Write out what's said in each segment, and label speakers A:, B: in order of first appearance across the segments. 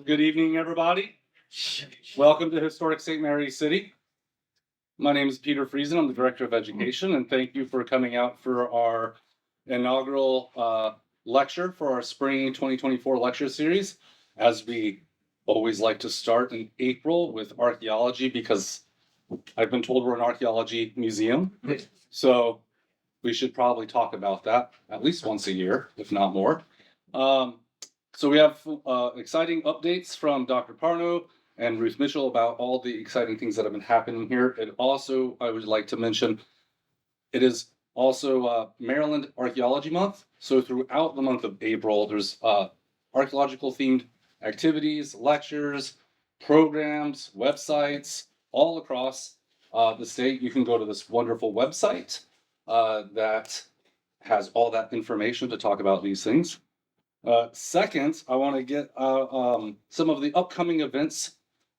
A: Good evening, everybody. Welcome to Historic St. Mary's City. My name is Peter Friesen. I'm the Director of Education, and thank you for coming out for our inaugural lecture for our Spring 2024 lecture series. As we always like to start in April with archaeology, because I've been told we're an archaeology museum. So we should probably talk about that at least once a year, if not more. So we have exciting updates from Dr. Parno and Ruth Mitchell about all the exciting things that have been happening here. And also, I would like to mention, it is also Maryland Archaeology Month. So throughout the month of April, there's archaeological themed activities, lectures, programs, websites, all across the state. You can go to this wonderful website that has all that information to talk about these things. Second, I want to get some of the upcoming events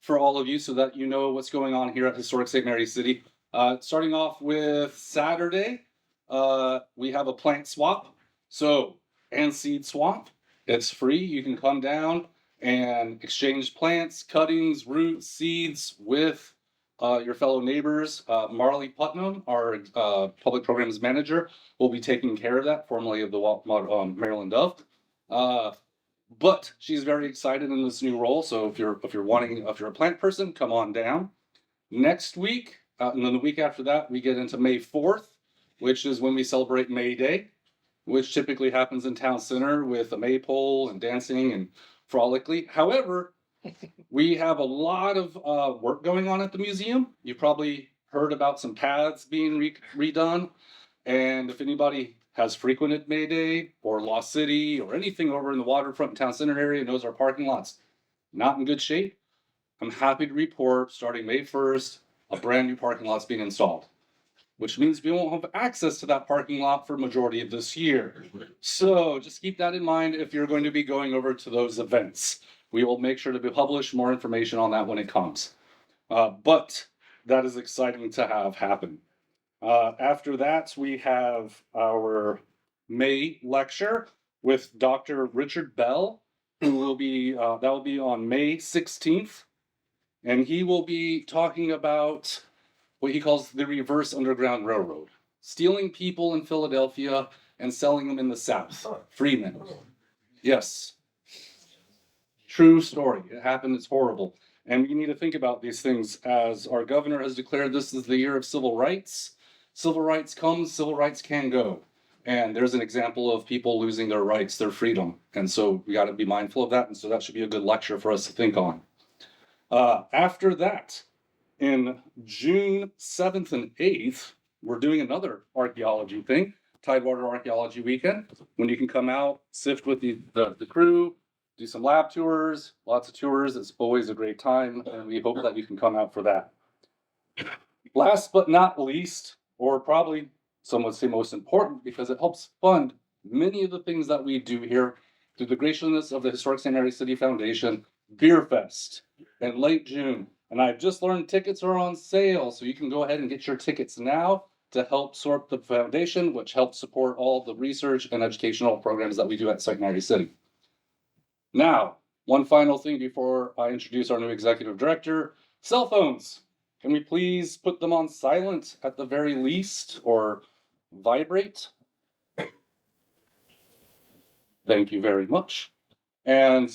A: for all of you so that you know what's going on here at Historic St. Mary's City. Starting off with Saturday, we have a plant swap. And seed swap. It's free. You can come down and exchange plants, cuttings, roots, seeds with your fellow neighbors. Marley Putnam, our public programs manager, will be taking care of that, formerly of the Maryland Dove. But she's very excited in this new role. So if you're a plant person, come on down. Next week, and then the week after that, we get into May 4th, which is when we celebrate May Day, which typically happens in Town Center with a maypole and dancing and frolically. However, we have a lot of work going on at the museum. You probably heard about some paths being redone. And if anybody has frequented May Day or Lost City or anything over in the waterfront Town Center area, knows our parking lot's not in good shape, I'm happy to report starting May 1st, a brand new parking lot's being installed, which means we won't have access to that parking lot for majority of this year. So just keep that in mind if you're going to be going over to those events. We will make sure to publish more information on that when it comes. But that is exciting to have happen. After that, we have our May lecture with Dr. Richard Bell, who will be, that will be on May 16th. And he will be talking about what he calls the reverse Underground Railroad, stealing people in Philadelphia and selling them in the South. Freemen. Yes. True story. It happened. It's horrible. And we need to think about these things as our governor has declared this is the year of civil rights. Civil rights comes, civil rights can go. And there's an example of people losing their rights, their freedom. And so we got to be mindful of that. And so that should be a good lecture for us to think on. After that, in June 7th and 8th, we're doing another archaeology thing, Tidewater Archaeology Weekend, when you can come out, sift with the crew, do some lab tours, lots of tours. It's always a great time, and we hope that you can come out for that. Last but not least, or probably some would say most important, because it helps fund many of the things that we do here through the graciousness of the Historic St. Mary's City Foundation, Beer Fest in late June. And I've just learned tickets are on sale, so you can go ahead and get your tickets now to help support the foundation, which helps support all the research and educational programs that we do at St. Mary's City. Now, one final thing before I introduce our new executive director, cell phones. Can we please put them on silent at the very least, or vibrate? Thank you very much. And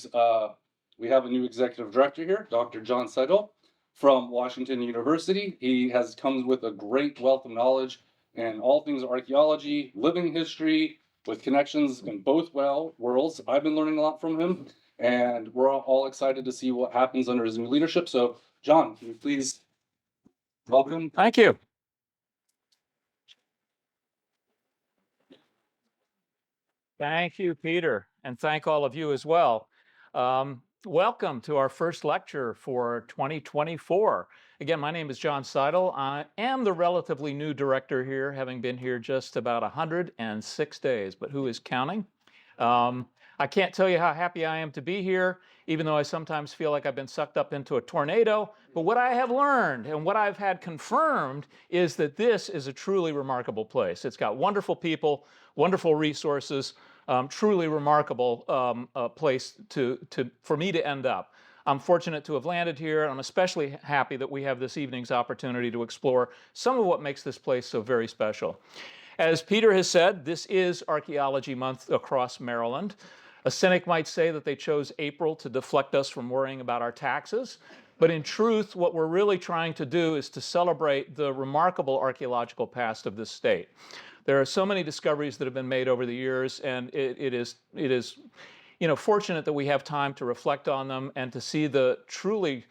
A: we have a new executive director here, Dr. John Seidel from Washington University. He comes with a great wealth of knowledge in all things archaeology, living history, with connections in both worlds. I've been learning a lot from him, and we're all excited to see what happens under his new leadership. So, John, can you please welcome?
B: Thank you. Thank you, Peter, and thank all of you as well. Welcome to our first lecture for 2024. Again, my name is John Seidel. I am the relatively new director here, having been here just about 106 days, but who is counting? I can't tell you how happy I am to be here, even though I sometimes feel like I've been sucked up into a tornado. But what I have learned and what I've had confirmed is that this is a truly remarkable place. It's got wonderful people, wonderful resources, Truly remarkable place for me to end up. I'm fortunate to have landed here, and I'm especially happy that we have this evening's opportunity to explore some of what makes this place so very special. As Peter has said, this is Archaeology Month across Maryland. A cynic might say that they chose April to deflect us from worrying about our taxes. But in truth, what we're really trying to do is to celebrate the remarkable archaeological past of this state. There are so many discoveries that have been made over the years, and it is fortunate that we have time to reflect on them and to see the truly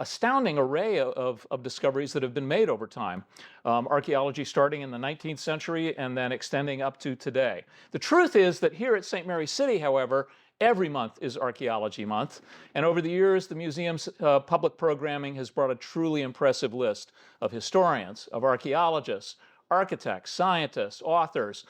B: astounding array of discoveries that have been made over time. Archaeology starting in the 19th century and then extending up to today. The truth is that here at St. Mary's City, however, every month is Archaeology Month, and over the years, the museum's public programming has brought a truly impressive list of historians, of archaeologists, architects, scientists, authors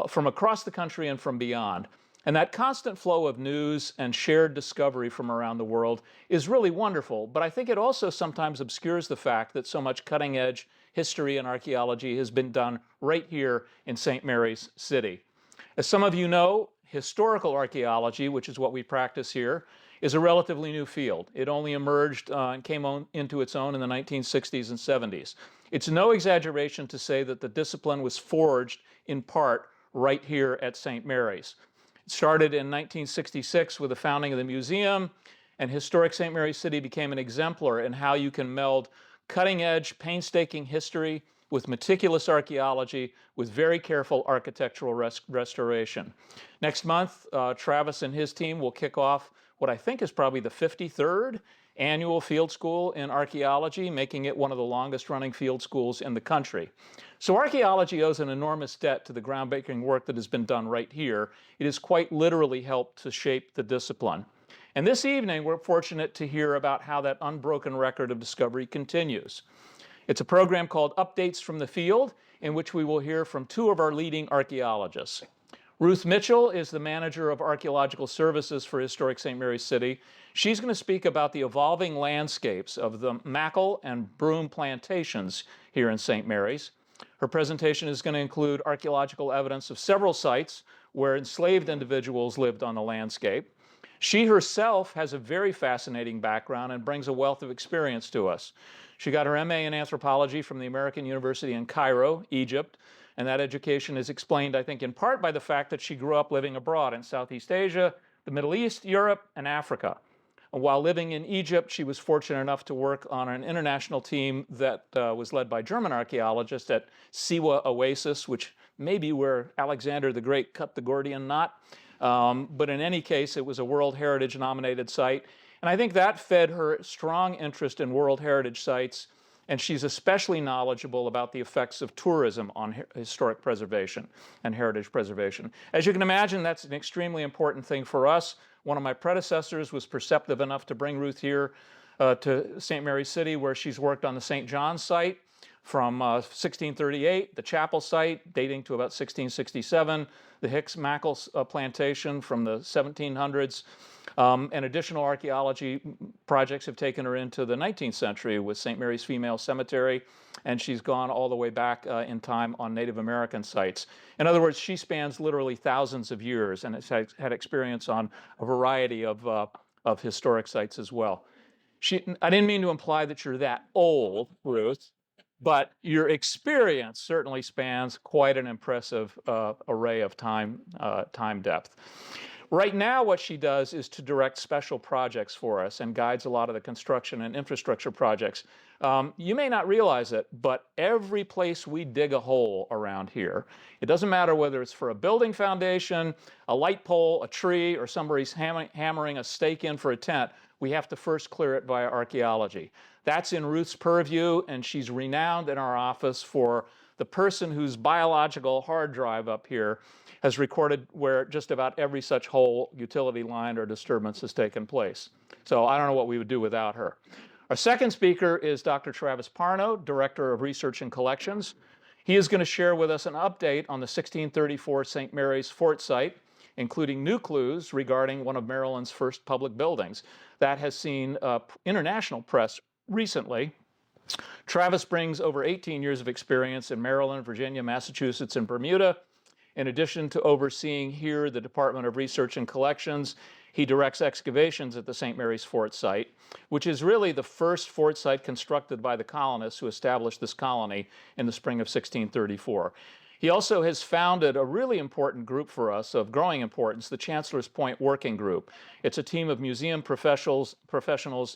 B: from across the country and from beyond. And that constant flow of news and shared discovery from around the world is really wonderful, but I think it also sometimes obscures the fact that so much cutting-edge history and archaeology has been done right here in St. Mary's City. As some of you know, historical archaeology, which is what we practice here, is a relatively new field. It only emerged and came into its own in the 1960s and 70s. It's no exaggeration to say that the discipline was forged in part right here at St. Mary's. It started in 1966 with the founding of the museum, and historic St. Mary's City became an exemplar in how you can meld cutting-edge, painstaking history with meticulous archaeology, with very careful architectural restoration. Next month, Travis and his team will kick off what I think is probably the 53rd annual field school in archaeology, making it one of the longest-running field schools in the country. So archaeology owes an enormous debt to the groundbreaking work that has been done right here. It has quite literally helped to shape the discipline. And this evening, we're fortunate to hear about how that unbroken record of discovery continues. It's a program called Updates from the Field, in which we will hear from two of our leading archaeologists. Ruth Mitchell is the manager of archaeological services for historic St. Mary's City. She's going to speak about the evolving landscapes of the Mackall and Brome plantations here in St. Mary's. Her presentation is going to include archaeological evidence of several sites where enslaved individuals lived on the landscape. She herself has a very fascinating background and brings a wealth of experience to us. She got her MA in anthropology from the American University in Cairo, Egypt, and that education is explained, I think, in part by the fact that she grew up living abroad in Southeast Asia, the Middle East, Europe, and Africa. And while living in Egypt, she was fortunate enough to work on an international team that was led by German archaeologists at Siwa Oasis, which may be where Alexander the Great cut the Gordian knot. But in any case, it was a World Heritage nominated site. And I think that fed her strong interest in World Heritage sites, and she's especially knowledgeable about the effects of tourism on historic preservation and heritage preservation. As you can imagine, that's an extremely important thing for us. One of my predecessors was perceptive enough to bring Ruth here to St. Mary's City, where she's worked on the St. John's site from 1638, the chapel site dating to about 1667, the Hicks Mackall plantation from the 1700s, and additional archaeology projects have taken her into the 19th century with St. Mary's Female Cemetery, and she's gone all the way back in time on Native American sites. In other words, she spans literally thousands of years and has had experience on a variety of historic sites as well. I didn't mean to imply that you're that old, Ruth, but your experience certainly spans quite an impressive array of time depth. Right now, what she does is to direct special projects for us and guides a lot of the construction and infrastructure projects. You may not realize it, but every place we dig a hole around here, it doesn't matter whether it's for a building foundation, a light pole, a tree, or somebody's hammering a stake in for a tent, we have to first clear it via archaeology. That's in Ruth's purview, and she's renowned in our office for the person whose biological hard drive up here has recorded where just about every such hole, utility line, or disturbance has taken place. So I don't know what we would do without her. Our second speaker is Dr. Travis Parno, Director of Research and Collections. He is going to share with us an update on the 1634 St. Mary's Fort site, including new clues regarding one of Maryland's first public buildings. That has seen international press recently. Travis brings over 18 years of experience in Maryland, Virginia, Massachusetts, and Bermuda. In addition to overseeing here the Department of Research and Collections, he directs excavations at the St. Mary's Fort site, which is really the first fort site constructed by the colonists who established this colony in the spring of 1634. He also has founded a really important group for us of growing importance, the Chancellor's Point Working Group. It's a team of museum professionals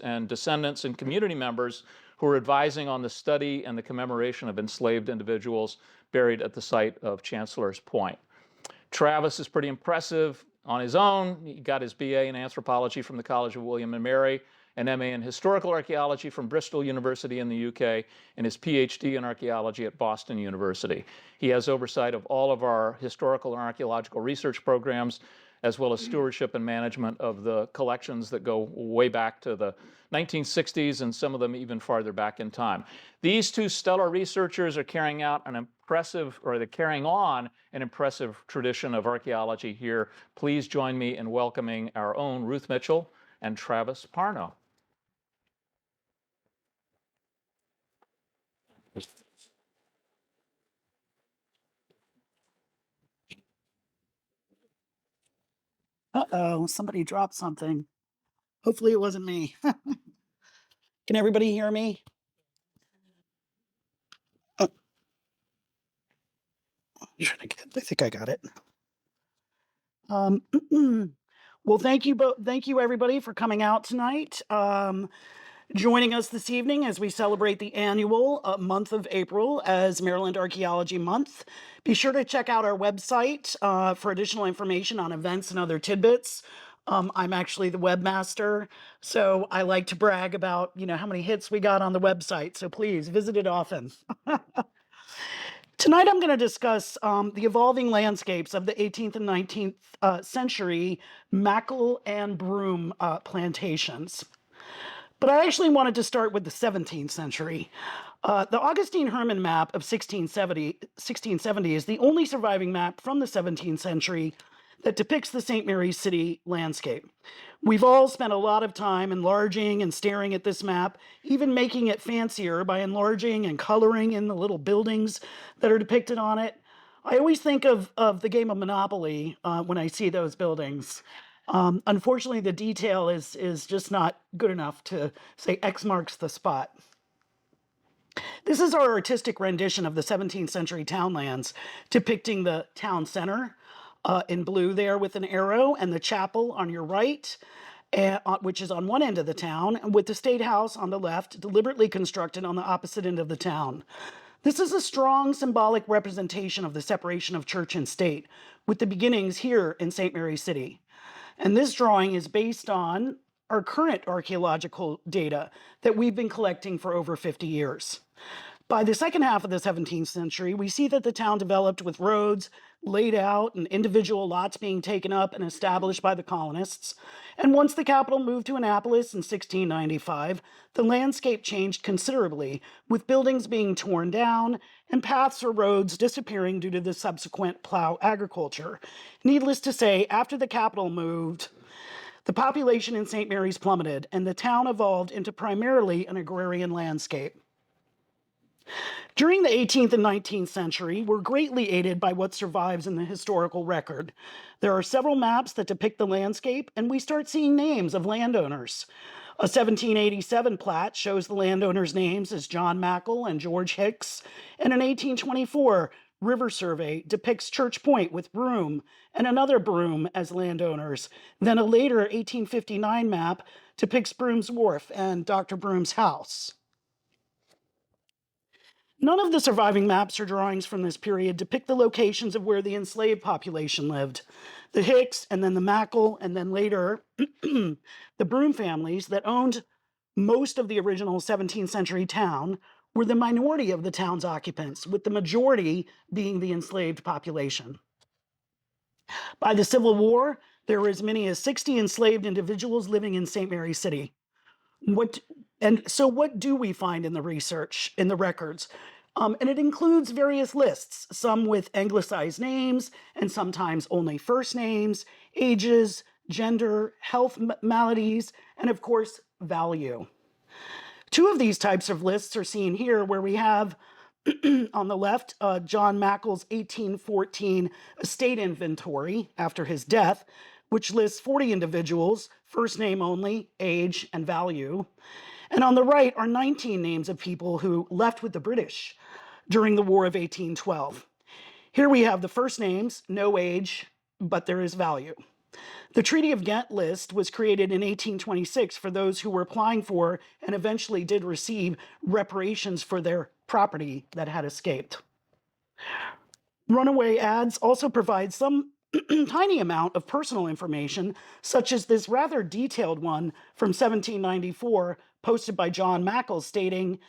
B: and descendants and community members who are advising on the study and the commemoration of enslaved individuals buried at the site of Chancellor's Point. Travis is pretty impressive on his own. He got his BA in anthropology from the College of William and Mary, an MA in historical archaeology from Bristol University in the UK, and his PhD in archaeology at Boston University. He has oversight of all of our historical and archaeological research programs, as well as stewardship and management of the collections that go way back to the 1960s and some of them even farther back in time. These two stellar researchers are carrying on an impressive tradition of archaeology here. Please join me in welcoming our own Ruth Mitchell and Travis Parno.
C: Uh-oh, somebody dropped something. Hopefully it wasn't me. Can everybody hear me? Oh. I think I got it. Well, thank you everybody for coming out tonight. Joining us this evening as we celebrate the annual month of April as Maryland Archaeology Month. Be sure to check out our website for additional information on events and other tidbits. I'm actually the webmaster, so I like to brag about, how many hits we got on the website. So please visit it often. Tonight I'm going to discuss the evolving landscapes of the 18th and 19th century Mackall and Brome plantations. But I actually wanted to start with the 17th century. The Augustine Hermann map of 1670 is the only surviving map from the 17th century that depicts the St. Mary's City landscape. We've all spent a lot of time enlarging and staring at this map, even making it fancier by enlarging and coloring in the little buildings that are depicted on it. I always think of the game of Monopoly when I see those buildings. Unfortunately, the detail is just not good enough to say X marks the spot. This is our artistic rendition of the 17th century townlands, depicting the town center in blue there with an arrow, and the chapel on your right, which is on one end of the town, and with the State House on the left, deliberately constructed on the opposite end of the town. This is a strong symbolic representation of the separation of church and state, with the beginnings here in St. Mary's City. And this drawing is based on our current archaeological data that we've been collecting for over 50 years. By the second half of the 17th century, we see that the town developed with roads laid out and individual lots being taken up and established by the colonists. And once the capital moved to Annapolis in 1695, the landscape changed considerably, with buildings being torn down and paths or roads disappearing due to the subsequent plow agriculture. Needless to say, after the capital moved, the population in St. Mary's plummeted, and the town evolved into primarily an agrarian landscape. During the 18th and 19th century, we're greatly aided by what survives in the historical record. There are several maps that depict the landscape, and we start seeing names of landowners. A 1787 plat shows the landowners' names as John Mackall and George Hicks, and an 1824 river survey depicts Church Point with Brome and another Brome as landowners. Then a later 1859 map depicts Brome's Wharf and Dr. Brome's house. None of the surviving maps or drawings from this period depict the locations of where the enslaved population lived. The Hicks, and then the Mackall, and then later the Brome families that owned most of the original 17th century town were the minority of the town's occupants, with the majority being the enslaved population. By the Civil War, there were as many as 60 enslaved individuals living in St. Mary's City. What do we find in the research, in the records? And it includes various lists, some with anglicized names and sometimes only first names, ages, gender, health maladies, and of course, value. Two of these types of lists are seen here, where we have On the left, John Mackall's 1814 estate inventory after his death, which lists 40 individuals, first name only, age, and value. And on the right are 19 names of people who left with the British during the War of 1812. Here we have the first names, no age, but there is value. The Treaty of Ghent list was created in 1826 for those who were applying for and eventually did receive reparations for their property that had escaped. Runaway ads also provide some tiny amount of personal information, such as this rather detailed one from 1794 posted by John Mackall stating,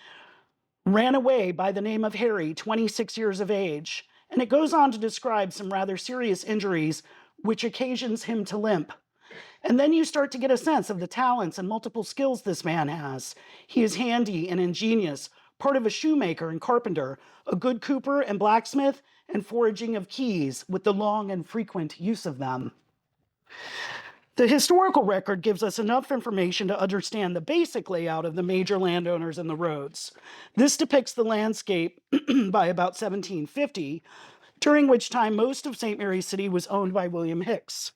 C: "Ran away by the name of Harry, 26 years of age," and it goes on to describe some rather serious injuries which occasions him to limp. And then you start to get a sense of the talents and multiple skills this man has. He is handy and ingenious, part of a shoemaker and carpenter, a good cooper and blacksmith, and foraging of keys with the long and frequent use of them. The historical record gives us enough information to understand the basic layout of the major landowners and the roads. This depicts the landscape by about 1750, during which time most of St. Mary's City was owned by William Hicks.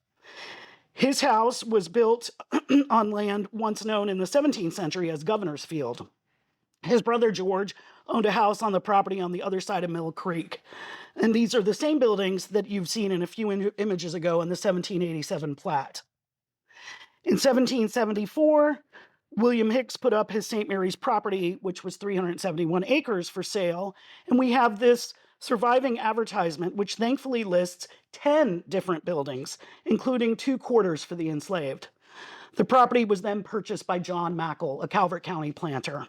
C: His house was built on land once known in the 17th century as Governor's Field. His brother George owned a house on the property on the other side of Mill Creek. And these are the same buildings that you've seen in a few images ago in the 1787 plat. In 1774, William Hicks put up his St. Mary's property, which was 371 acres, for sale. And we have this surviving advertisement, which thankfully lists 10 different buildings, including 2 quarters for the enslaved. The property was then purchased by John Mackall, a Calvert County planter.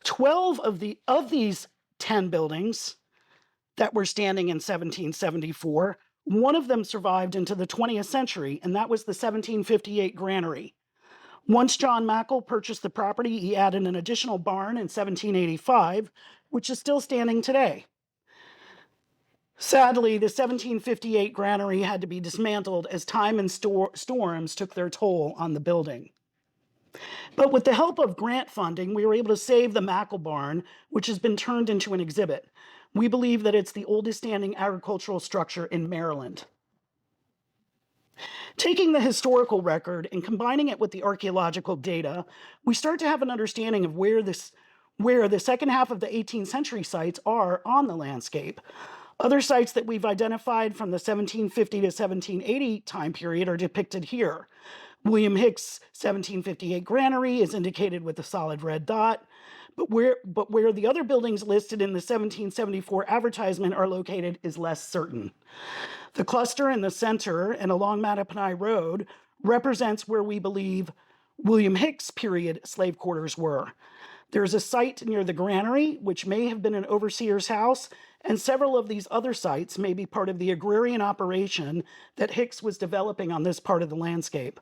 C: 12 of these 10 buildings that were standing in 1774, one of them survived into the 20th century, and that was the 1758 granary. Once John Mackall purchased the property, he added an additional barn in 1785, which is still standing today. Sadly, the 1758 granary had to be dismantled as time and storms took their toll on the building. But with the help of grant funding, we were able to save the Mackall barn, which has been turned into an exhibit. We believe that it's the oldest standing agricultural structure in Maryland. Taking the historical record and combining it with the archaeological data, we start to have an understanding of where the second half of the 18th century sites are on the landscape. Other sites that we've identified from the 1750 to 1780 time period are depicted here. William Hicks' 1758 granary is indicated with a solid red dot, but where the other buildings listed in the 1774 advertisement are located is less certain. The cluster in the center and along Mattaponi Road represents where we believe William Hicks' period slave quarters were. There's a site near the granary, which may have been an overseer's house, and several of these other sites may be part of the agrarian operation that Hicks was developing on this part of the landscape.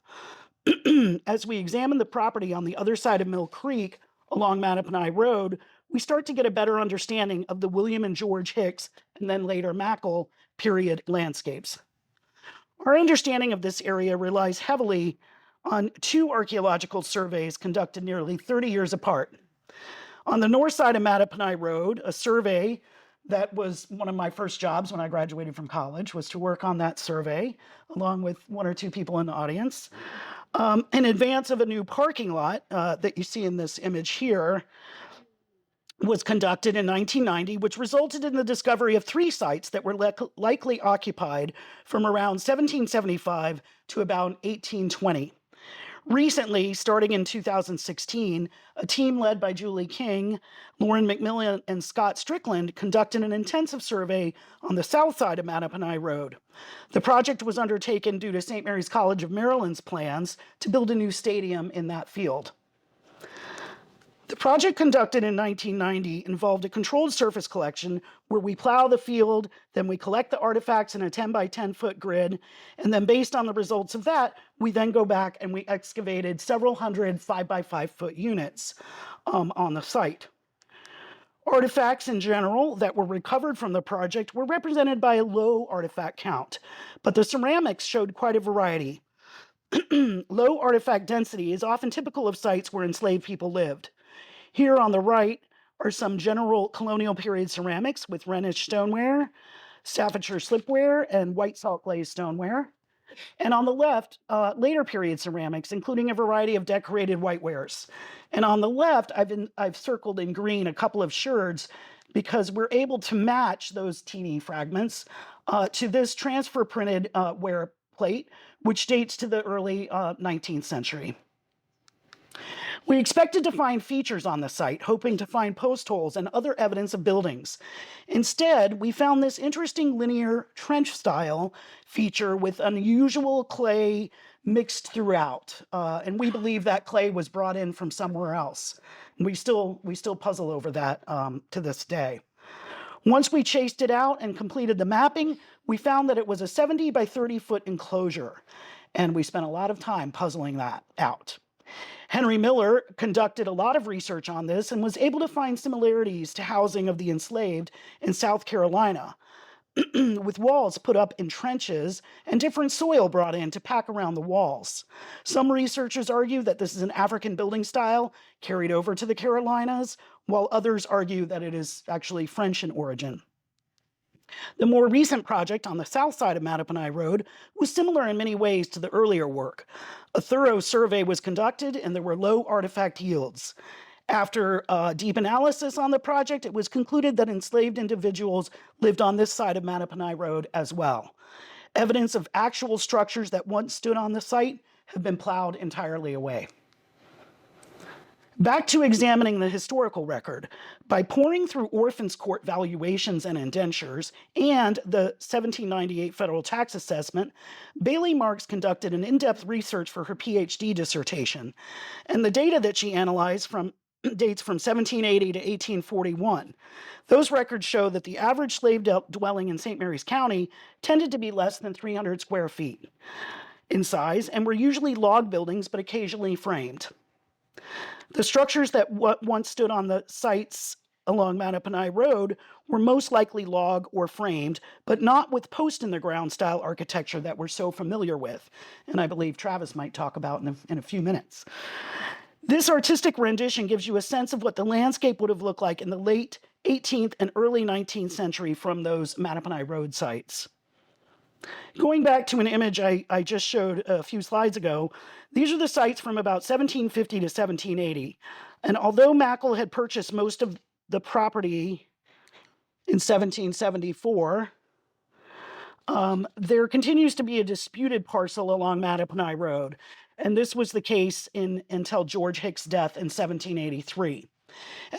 C: As we examine the property on the other side of Mill Creek along Mattaponi Road, we start to get a better understanding of the William and George Hicks, and then later Mackall, period landscapes. Our understanding of this area relies heavily on 2 archaeological surveys conducted nearly 30 years apart. On the north side of Mattaponi Road, a survey that was one of my first jobs when I graduated from college, was to work on that survey, along with 1 or 2 people in the audience. In advance of a new parking lot that you see in this image here, was conducted in 1990, which resulted in the discovery of 3 sites that were likely occupied from around 1775 to about 1820. Recently, starting in 2016, a team led by Julie King, Lauren McMillan, and Scott Strickland conducted an intensive survey on the south side of Mattaponi Road. The project was undertaken due to St. Mary's College of Maryland's plans to build a new stadium in that field. The project conducted in 1990 involved a controlled surface collection where we plow the field, then we collect the artifacts in a 10 by 10 foot grid, and then based on the results of that, we then go back and we excavated several hundred 5 by 5 foot units on the site. Artifacts in general that were recovered from the project were represented by a low artifact count, but the ceramics showed quite a variety. Low artifact density is often typical of sites where enslaved people lived. Here on the right, are some general colonial period ceramics with Rhenish stoneware, Staffordshire slipware, and white salt glazed stoneware. And on the left, later period ceramics, including a variety of decorated whitewares. And on the left, I've circled in green a couple of sherds because we're able to match those teeny fragments to this transfer printed ware plate, which dates to the early 19th century. We expected to find features on the site, hoping to find post holes and other evidence of buildings. Instead, we found this interesting linear trench style feature with unusual clay mixed throughout. And we believe that clay was brought in from somewhere else. We still puzzle over that to this day. Once we chased it out and completed the mapping, we found that it was a 70 by 30 foot enclosure. And we spent a lot of time puzzling that out. Henry Miller conducted a lot of research on this and was able to find similarities to housing of the enslaved in South Carolina, with walls put up in trenches and different soil brought in to pack around the walls. Some researchers argue that this is an African building style carried over to the Carolinas, while others argue that it is actually French in origin. The more recent project on the south side of Mattaponi Road was similar in many ways to the earlier work. A thorough survey was conducted and there were low artifact yields. After deep analysis on the project, it was concluded that enslaved individuals lived on this side of Mattaponi Road as well. Evidence of actual structures that once stood on the site have been plowed entirely away. Back to examining the historical record. By poring through Orphans Court valuations and indentures and the 1798 federal tax assessment, Bailey Marks conducted an in-depth research for her PhD dissertation. And the data that she analyzed dates from 1780 to 1841. Those records show that the average slave dwelling in St. Mary's County tended to be less than 300 square feet in size and were usually log buildings but occasionally framed. The structures that once stood on the sites along Mattaponi Road were most likely log or framed, but not with post-in-the-ground style architecture that we're so familiar with, and I believe Travis might talk about in a few minutes. This artistic rendition gives you a sense of what the landscape would have looked like in the late 18th and early 19th century from those Mattaponi Road sites. Going back to an image I just showed a few slides ago, these are the sites from about 1750 to 1780. And although Mackall had purchased most of the property in 1774, there continues to be a disputed parcel along Mattaponi Road. And this was the case until George Hick's death in 1783.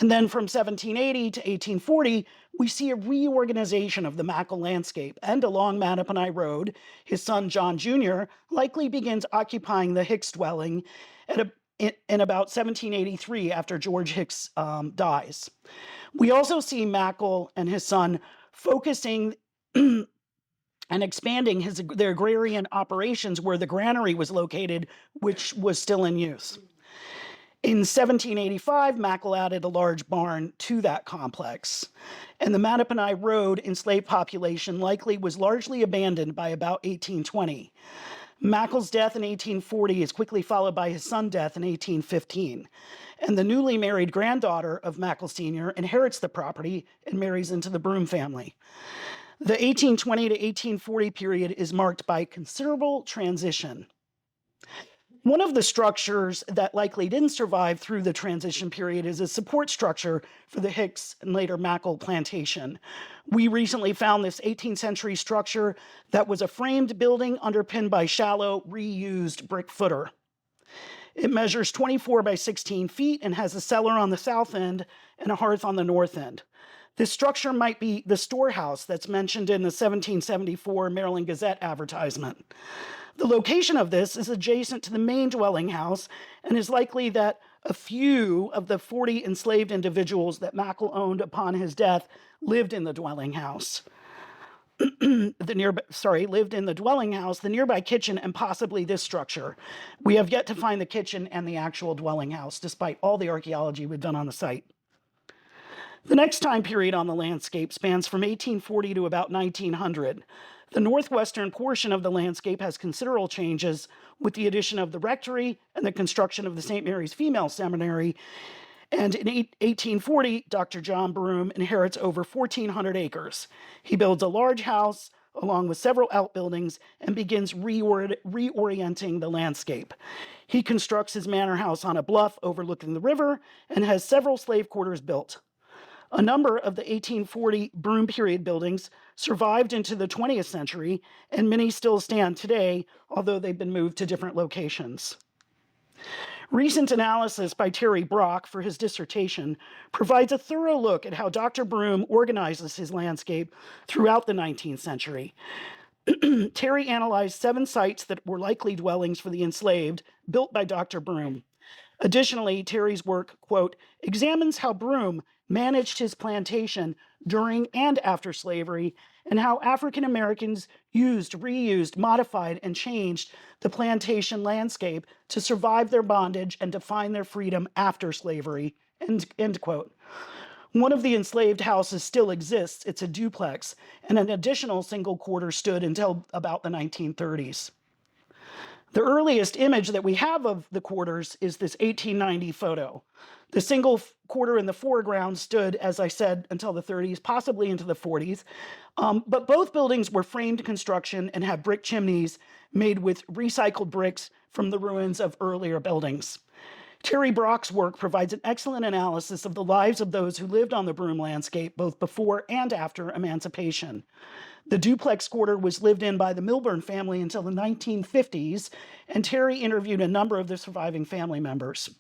C: And then from 1780 to 1840, we see a reorganization of the Mackall landscape, and along Mattaponi Road, his son John Jr. likely begins occupying the Hicks dwelling in about 1783 after George Hicks dies. We also see Mackall and his son focusing and expanding their agrarian operations where the granary was located, which was still in use. In 1785, Mackall added a large barn to that complex, and the Mattaponi Road enslaved population likely was largely abandoned by about 1820. Mackall's death in 1840 is quickly followed by his son's death in 1815, and the newly married granddaughter of Mackall Sr. inherits the property and marries into the Brome family. The 1820 to 1840 period is marked by considerable transition. One of the structures that likely didn't survive through the transition period is a support structure for the Hicks and later Mackall plantation. We recently found this 18th century structure that was a framed building underpinned by shallow, reused brick footer. It measures 24 by 16 feet and has a cellar on the south end and a hearth on the north end. This structure might be the storehouse that's mentioned in the 1774 Maryland Gazette advertisement. The location of this is adjacent to the main dwelling house and is likely that a few of the 40 enslaved individuals that Mackall owned upon his death lived in the dwelling house. Lived in the dwelling house, the nearby kitchen, and possibly this structure. We have yet to find the kitchen and the actual dwelling house, despite all the archaeology we've done on the site. The next time period on the landscape spans from 1840 to about 1900. The northwestern portion of the landscape has considerable changes with the addition of the rectory and the construction of the St. Mary's Female Seminary, And in 1840, Dr. John Brome inherits over 1,400 acres. He builds a large house along with several outbuildings and begins reorienting the landscape. He constructs his manor house on a bluff overlooking the river and has several slave quarters built. A number of the 1840 Brome period buildings survived into the 20th century, and many still stand today, although they've been moved to different locations. Recent analysis by Terry Brock for his dissertation provides a thorough look at how Dr. Brome organizes his landscape throughout the 19th century. Terry analyzed 7 sites that were likely dwellings for the enslaved, built by Dr. Brome. Additionally, Terry's work, quote, examines how Brome managed his plantation during and after slavery, and how African Americans used, reused, modified, and changed the plantation landscape to survive their bondage and to find their freedom after slavery, end quote. One of the enslaved houses still exists. It's a duplex, and an additional single quarter stood until about the 1930s. The earliest image that we have of the quarters is this 1890 photo. The single quarter in the foreground stood, as I said, until the 30s, possibly into the 40s. But both buildings were framed construction and have brick chimneys made with recycled bricks from the ruins of earlier buildings. Terry Brock's work provides an excellent analysis of the lives of those who lived on the Brome landscape, both before and after emancipation. The duplex quarter was lived in by the Milburn family until the 1950s, and Terry interviewed a number of the surviving family members.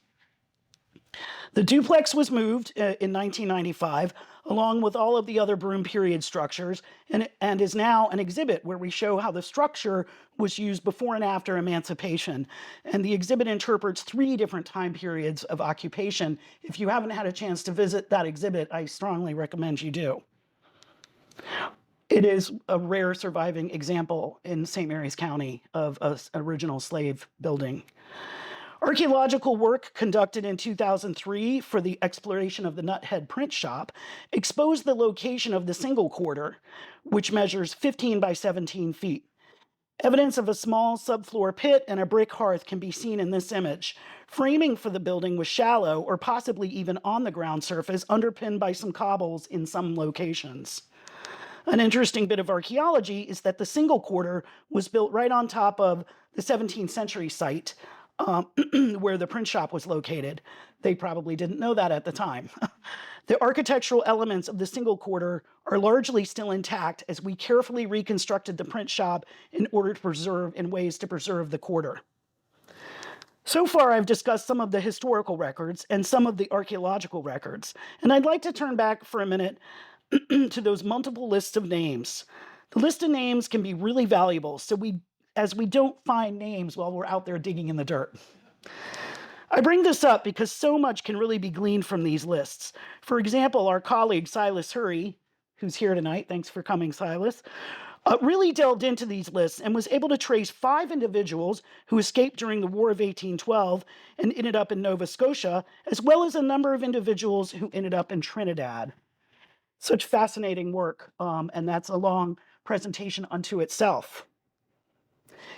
C: The duplex was moved in 1995, along with all of the other Brome period structures, and is now an exhibit where we show how the structure was used before and after emancipation. And the exhibit interprets 3 different time periods of occupation. If you haven't had a chance to visit that exhibit, I strongly recommend you do. It is a rare surviving example in St. Mary's County of an original slave building. Archaeological work conducted in 2003 for the exploration of the Nuthead print shop exposed the location of the single quarter, which measures 15 by 17 feet. Evidence of a small subfloor pit and a brick hearth can be seen in this image. Framing for the building was shallow or possibly even on the ground surface, underpinned by some cobbles in some locations. An interesting bit of archaeology is that the single quarter was built right on top of the 17th century site where the print shop was located. They probably didn't know that at the time. The architectural elements of the single quarter are largely still intact as we carefully reconstructed the print shop in ways to preserve the quarter. So far, I've discussed some of the historical records and some of the archaeological records, and I'd like to turn back for a minute to those multiple lists of names. The list of names can be really valuable, as we don't find names while we're out there digging in the dirt. I bring this up because so much can really be gleaned from these lists. For example, our colleague Silas Hurry, who's here tonight, thanks for coming, Silas, really delved into these lists and was able to trace 5 individuals who escaped during the War of 1812 and ended up in Nova Scotia, as well as a number of individuals who ended up in Trinidad. Such fascinating work, and that's a long presentation unto itself.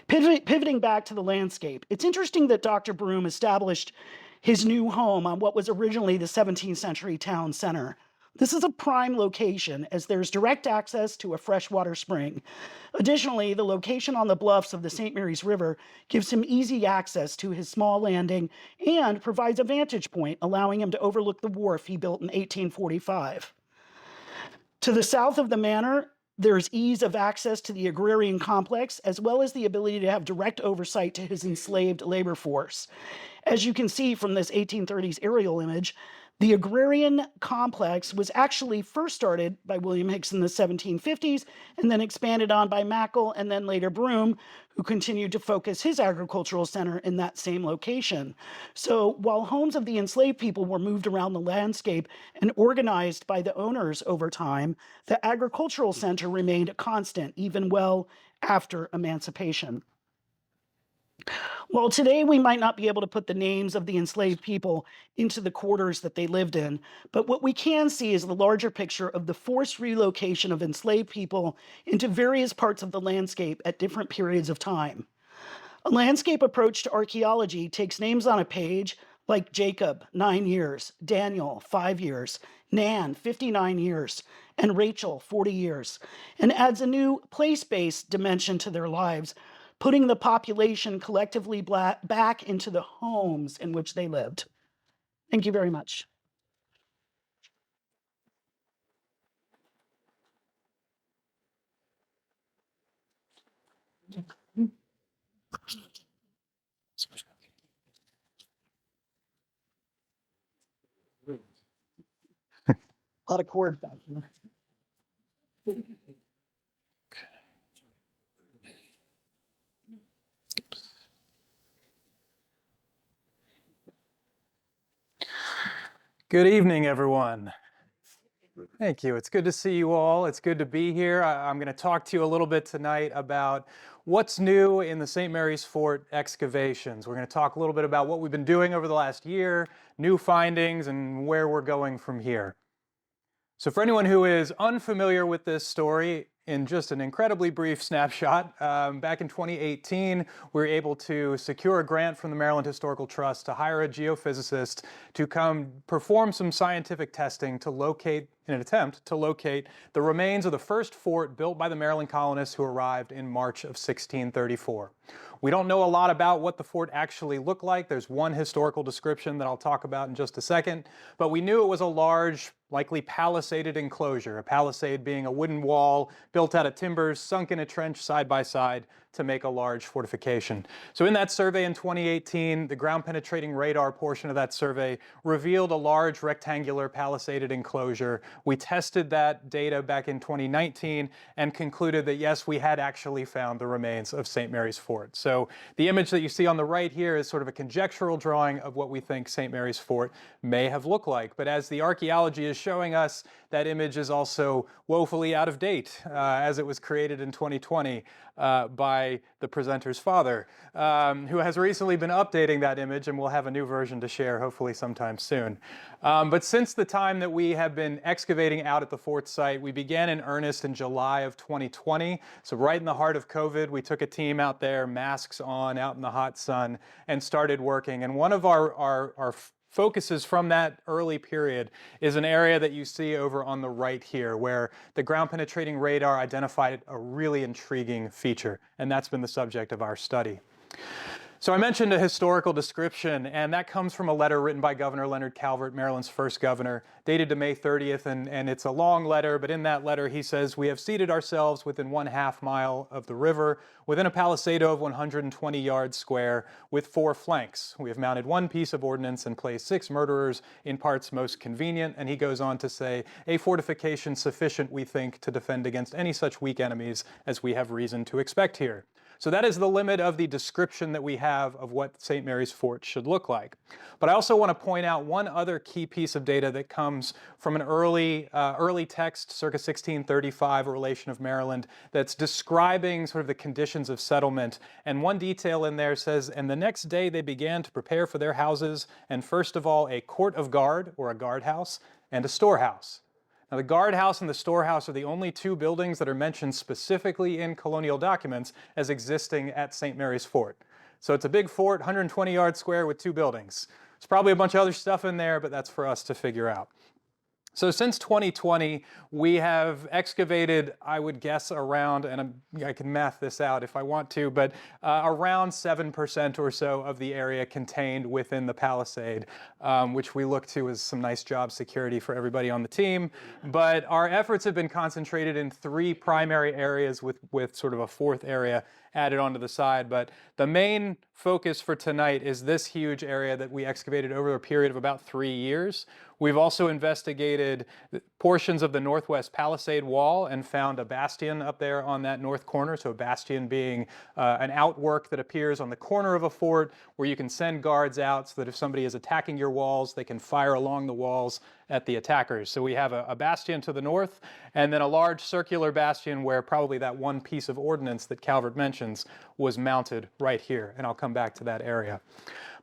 C: Pivoting back to the landscape, it's interesting that Dr. Brome established his new home on what was originally the 17th century town center. This is a prime location as there's direct access to a freshwater spring. Additionally, the location on the bluffs of the St. Mary's River gives him easy access to his small landing and provides a vantage point, allowing him to overlook the wharf he built in 1845. To the south of the manor, there's ease of access to the agrarian complex, as well as the ability to have direct oversight to his enslaved labor force. As you can see from this 1830s aerial image, the agrarian complex was actually first started by William Hicks in the 1750s and then expanded on by Mackall and then later Brome, who continued to focus his agricultural center in that same location. So while homes of the enslaved people were moved around the landscape and organized by the owners over time, the agricultural center remained a constant even well after emancipation. While today we might not be able to put the names of the enslaved people into the quarters that they lived in, but what we can see is the larger picture of the forced relocation of enslaved people into various parts of the landscape at different periods of time. A landscape approach to archaeology takes names on a page, like Jacob, 9 years, Daniel, 5 years, Nan, 59 years, and Rachel, 40 years, and adds a new place-based dimension to their lives, putting the population collectively back into the homes in which they lived. Thank you very much. A lot of chords back here.
D: Good evening, everyone. Thank you. It's good to see you all. It's good to be here. I'm going to talk to you a little bit tonight about what's new in the St. Mary's Fort excavations. We're going to talk a little bit about what we've been doing over the last year, new findings, and where we're going from here. So for anyone who is unfamiliar with this story, in just an incredibly brief snapshot, back in 2018, we were able to secure a grant from the Maryland Historical Trust to hire a geophysicist to come perform some scientific testing to locate, in an attempt to locate the remains of the first fort built by the Maryland colonists who arrived in March of 1634. We don't know a lot about what the fort actually looked like. There's one historical description that I'll talk about in just a second, but we knew it was a large, likely palisaded enclosure, a palisade being a wooden wall built out of timbers, sunk in a trench side by side to make a large fortification. So in that survey in 2018, the ground penetrating radar portion of that survey revealed a large rectangular palisaded enclosure. We tested that data back in 2019 and concluded that yes, we had actually found the remains of St. Mary's Fort. So the image that you see on the right here is sort of a conjectural drawing of what we think St. Mary's Fort may have looked like. But as the archaeology is showing us, that image is also woefully out of date, as it was created in 2020 by the presenter's father, who has recently been updating that image, and we'll have a new version to share hopefully sometime soon. But since the time that we have been excavating out at the fort site, we began in earnest in July of 2020. So right in the heart of COVID, we took a team out there, masks on, out in the hot sun, and started working. And one of our focuses from that early period is an area that you see over on the right here, where the ground penetrating radar identified a really intriguing feature, and that's been the subject of our study. So I mentioned a historical description, and that comes from a letter written by Governor Leonard Calvert, Maryland's first governor, dated to May 30th, and it's a long letter, but in that letter he says, "We have seated ourselves within 1/2 mile of the river, within a palisado of 120 yards square, with 4 flanks. We have mounted 1 piece of ordnance and placed 6 murderers in parts most convenient," and he goes on to say, "A fortification sufficient, we think, to defend against any such weak enemies as we have reason to expect here." So that is the limit of the description that we have of what St. Mary's Fort should look like. But I also want to point out one other key piece of data that comes from an early text, circa 1635, A Relation of Maryland, that's describing sort of the conditions of settlement. And one detail in there says, "And the next day they began to prepare for their houses, and first of all a court of guard, or a guardhouse, and a storehouse." Now, the guardhouse and the storehouse are the only 2 buildings that are mentioned specifically in colonial documents as existing at St. Mary's Fort. So it's a big fort, 120 yards square with 2 buildings. There's probably a bunch of other stuff in there, but that's for us to figure out. So since 2020, we have excavated, I would guess, around, and I can math this out if I want to, but around 7% or so of the area contained within the palisade, which we look to as some nice job security for everybody on the team. But our efforts have been concentrated in 3 primary areas with sort of a 4th area added onto the side. But the main focus for tonight is this huge area that we excavated over a period of about 3 years. We've also investigated portions of the northwest palisade wall and found a bastion up there on that north corner. So a bastion being an outwork that appears on the corner of a fort where you can send guards out so that if somebody is attacking your walls, they can fire along the walls at the attackers. So we have a bastion to the north, and then a large circular bastion where probably that 1 piece of ordnance that Calvert mentions was mounted right here, and I'll come back to that area.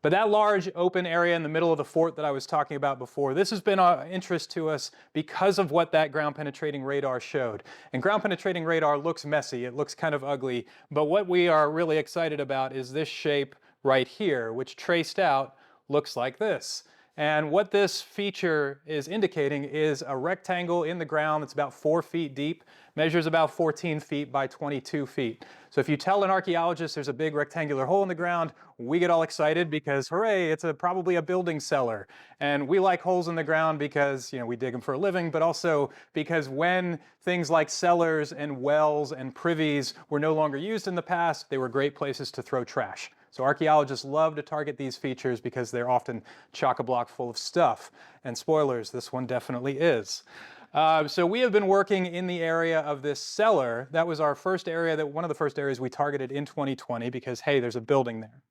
D: But that large open area in the middle of the fort that I was talking about before, this has been of interest to us because of what that ground penetrating radar showed. And ground penetrating radar looks messy, it looks kind of ugly, but what we are really excited about is this shape right here, which traced out looks like this. And what this feature is indicating is a rectangle in the ground that's about 4 feet deep, measures about 14 feet by 22 feet. So if you tell an archaeologist there's a big rectangular hole in the ground, we get all excited because, hooray, it's probably a building cellar. And we like holes in the ground because, we dig them for a living, but also because when things like cellars and wells and privies were no longer used in the past, they were great places to throw trash. So archaeologists love to target these features because they're often chock-a-block full of stuff. And spoilers, this one definitely is. So we have been working in the area of this cellar. That was our first area, one of the first areas we targeted in 2020 because, hey, there's a building there.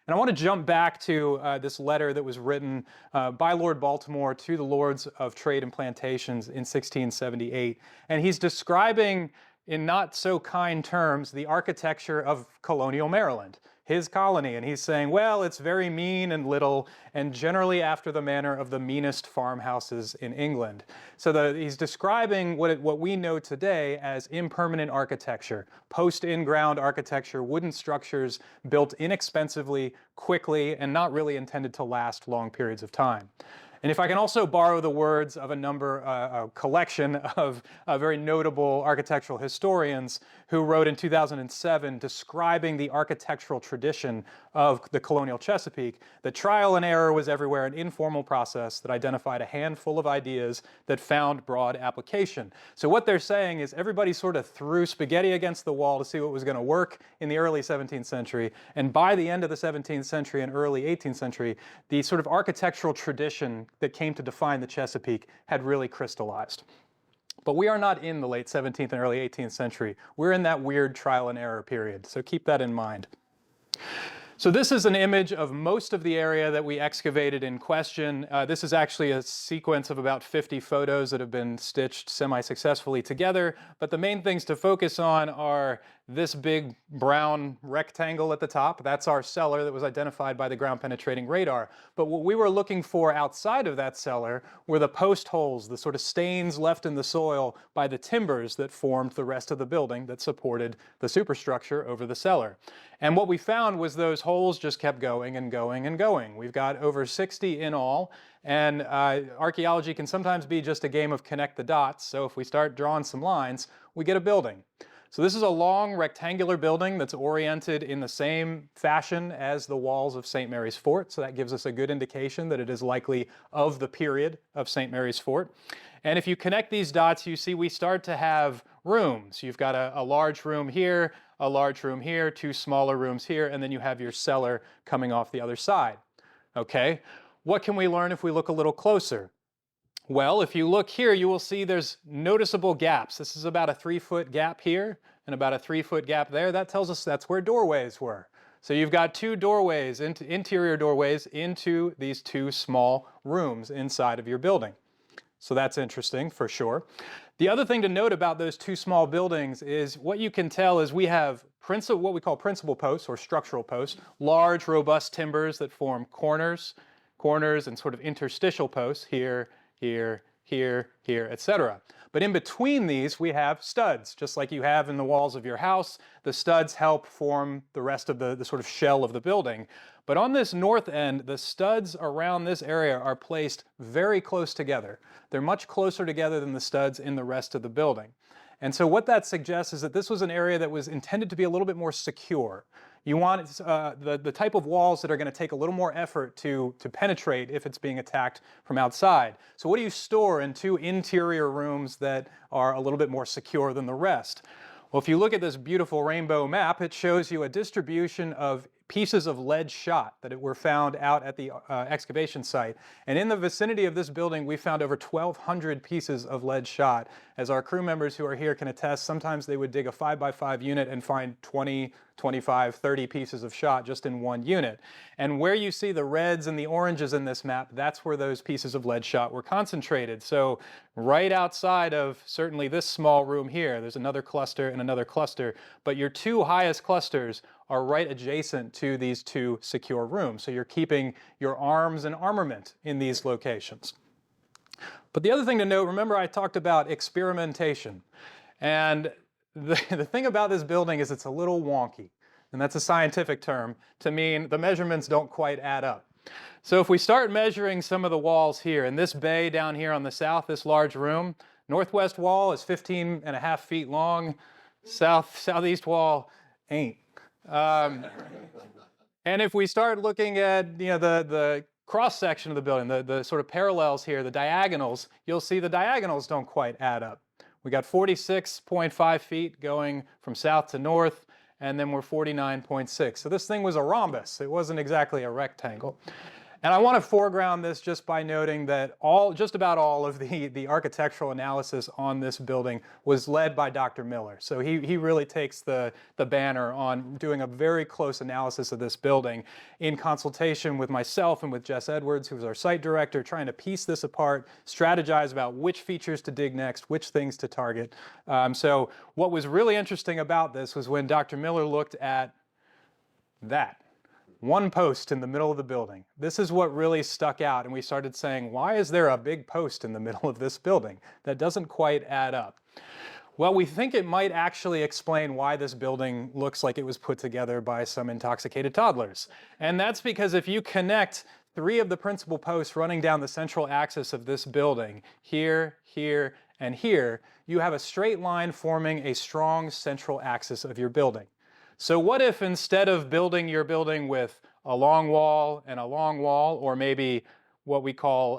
D: And I want to jump back to this letter that was written by Lord Baltimore to the Lords of Trade and Plantations in 1678. And he's describing, in not so kind terms, the architecture of colonial Maryland, his colony. And he's saying, well, it's very mean and little, and generally after the manner of the meanest farmhouses in England. So he's describing what we know today as impermanent architecture, post-in-ground architecture, wooden structures built inexpensively, quickly, and not really intended to last long periods of time. And if I can also borrow the words of a collection of very notable architectural historians who wrote in 2007 describing the architectural tradition of the colonial Chesapeake, that trial and error was everywhere, an informal process that identified a handful of ideas that found broad application. So what they're saying is everybody sort of threw spaghetti against the wall to see what was going to work in the early 17th century. And by the end of the 17th century and early 18th century, the sort of architectural tradition that came to define the Chesapeake had really crystallized. But we are not in the late 17th and early 18th century. We're in that weird trial and error period, so keep that in mind. So this is an image of most of the area that we excavated in question. This is actually a sequence of about 50 photos that have been stitched semi-successfully together, but the main things to focus on are this big brown rectangle at the top. That's our cellar that was identified by the ground penetrating radar. But what we were looking for outside of that cellar were the post holes, the sort of stains left in the soil by the timbers that formed the rest of the building that supported the superstructure over the cellar. And what we found was those holes just kept going and going and going. We've got over 60 in all, and archaeology can sometimes be just a game of connect the dots. So if we start drawing some lines, we get a building. So this is a long rectangular building that's oriented in the same fashion as the walls of St. Mary's Fort. So that gives us a good indication that it is likely of the period of St. Mary's Fort. And if you connect these dots, you see we start to have rooms. You've got a large room here, a large room here, two smaller rooms here, and then you have your cellar coming off the other side. Okay, what can we learn if we look a little closer? Well, if you look here, you will see there's noticeable gaps. This is about a 3-foot gap here and about a 3-foot gap there. That tells us that's where doorways were. So you've got two doorways, interior doorways into these two small rooms inside of your building. So that's interesting for sure. The other thing to note about those two small buildings is what you can tell is we have what we call principal posts or structural posts, large, robust timbers that form corners, and sort of interstitial posts here, here, here, here, etc. But in between these, we have studs, just like you have in the walls of your house. The studs help form the rest of the sort of shell of the building. But on this north end, the studs around this area are placed very close together. They're much closer together than the studs in the rest of the building. And so what that suggests is that this was an area that was intended to be a little bit more secure. You want the type of walls that are going to take a little more effort to penetrate if it's being attacked from outside. So what do you store in two interior rooms that are a little bit more secure than the rest? Well, if you look at this beautiful rainbow map, it shows you a distribution of pieces of lead shot that were found out at the excavation site. And in the vicinity of this building, we found over 1,200 pieces of lead shot. As our crew members who are here can attest, sometimes they would dig a 5x5 unit and find 20, 25, 30 pieces of shot just in one unit. And where you see the reds and the oranges in this map, that's where those pieces of lead shot were concentrated. So right outside of certainly this small room here, there's another cluster and another cluster, but your two highest clusters are right adjacent to these two secure rooms. So you're keeping your arms and armament in these locations. But the other thing to note, remember I talked about experimentation. And the thing about this building is it's a little wonky. And that's a scientific term to mean the measurements don't quite add up. So if we start measuring some of the walls here, in this bay down here on the south, this large room, northwest wall is 15.5 feet long, southeast wall ain't. And if we start looking at the cross section of the building, the sort of parallels here, the diagonals, you'll see the diagonals don't quite add up. We got 46.5 feet going from south to north, and then we're 49.6. So this thing was a rhombus. It wasn't exactly a rectangle. And I want to foreground this just by noting that just about all of the architectural analysis on this building was led by Dr. Miller. So he really takes the banner on doing a very close analysis of this building in consultation with myself and with Jess Edwards, who was our site director, trying to piece this apart, strategize about which features to dig next, which things to target. So what was really interesting about this was when Dr. Miller looked at that. One post in the middle of the building. This is what really stuck out, and we started saying, why is there a big post in the middle of this building? That doesn't quite add up. Well, we think it might actually explain why this building looks like it was put together by some intoxicated toddlers. And that's because if you connect 3 of the principal posts running down the central axis of this building, here, here, and here, you have a straight line forming a strong central axis of your building. So what if instead of building your building with a long wall and a long wall, or maybe what we call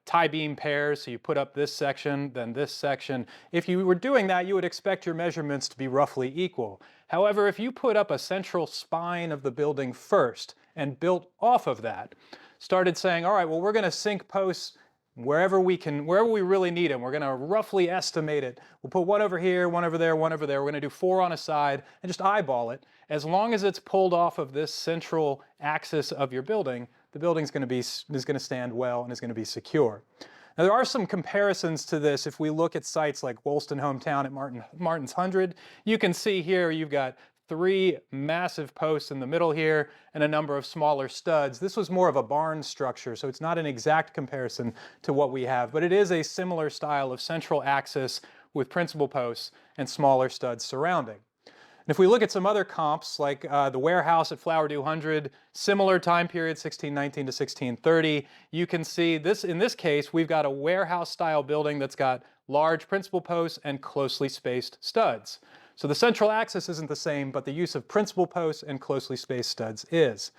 D: tie beam pairs, so you put up this section, then this section, if you were doing that, you would expect your measurements to be roughly equal. However, if you put up a central spine of the building first and built off of that, started saying, all right, well, we're going to sink posts wherever we really need them. We're going to roughly estimate it. We'll put one over here, one over there, one over there. We're going to do 4 on a side and just eyeball it. As long as it's pulled off of this central axis of your building, the building's going to stand well and is going to be secure. Now, there are some comparisons to this. If we look at sites like Woolston Hometown at Martin's 100, you can see here you've got 3 massive posts in the middle here and a number of smaller studs. This was more of a barn structure, so it's not an exact comparison to what we have, but it is a similar style of central axis with principal posts and smaller studs surrounding. And if we look at some other comps, like the warehouse at Flowerdew 100, similar time period, 1619 to 1630, you can see this. In this case, we've got a warehouse-style building that's got large principal posts and closely spaced studs. So the central axis isn't the same, but the use of principal posts and closely spaced studs is.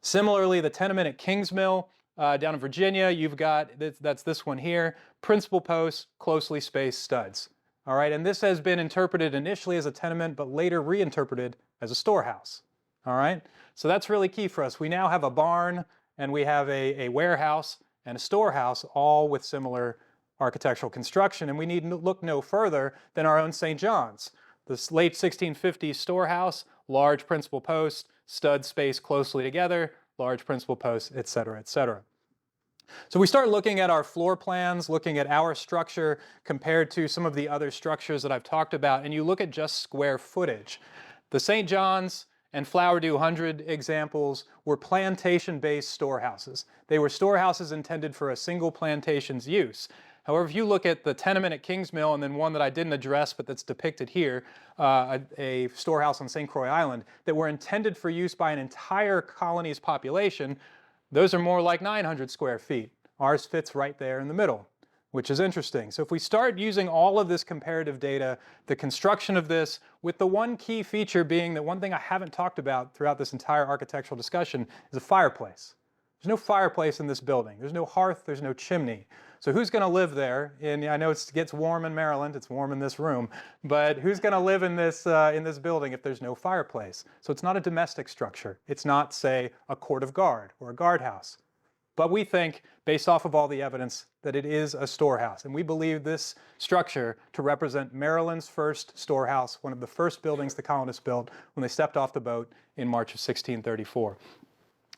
D: Similarly, the tenement at Kingsmill down in Virginia, you've got, that's this one here, principal posts, closely spaced studs. All right, and this has been interpreted initially as a tenement, but later reinterpreted as a storehouse. All right, so that's really key for us. We now have a barn, and we have a warehouse and a storehouse, all with similar architectural construction, and we need to look no further than our own St. John's. This late 1650s storehouse, large principal posts, studs spaced closely together, large principal posts, et cetera, et cetera. So we start looking at our floor plans, looking at our structure compared to some of the other structures that I've talked about, and you look at just square footage. The St. John's and Flowerdew 100 examples were plantation-based storehouses. They were storehouses intended for a single plantation's use. However, if you look at the tenement at Kingsmill and then one that I didn't address but that's depicted here, a storehouse on St. Croix Island, that were intended for use by an entire colony's population, those are more like 900 square feet. Ours fits right there in the middle, which is interesting. So if we start using all of this comparative data, the construction of this, with the one key feature being that one thing I haven't talked about throughout this entire architectural discussion is a fireplace. There's no fireplace in this building. There's no hearth, there's no chimney. So who's going to live there? And I know it gets warm in Maryland, it's warm in this room, but who's going to live in this building if there's no fireplace? So it's not a domestic structure. It's not, say, a court of guard or a guardhouse. But we think, based off of all the evidence, that it is a storehouse. And we believe this structure to represent Maryland's first storehouse, one of the first buildings the colonists built when they stepped off the boat in March of 1634.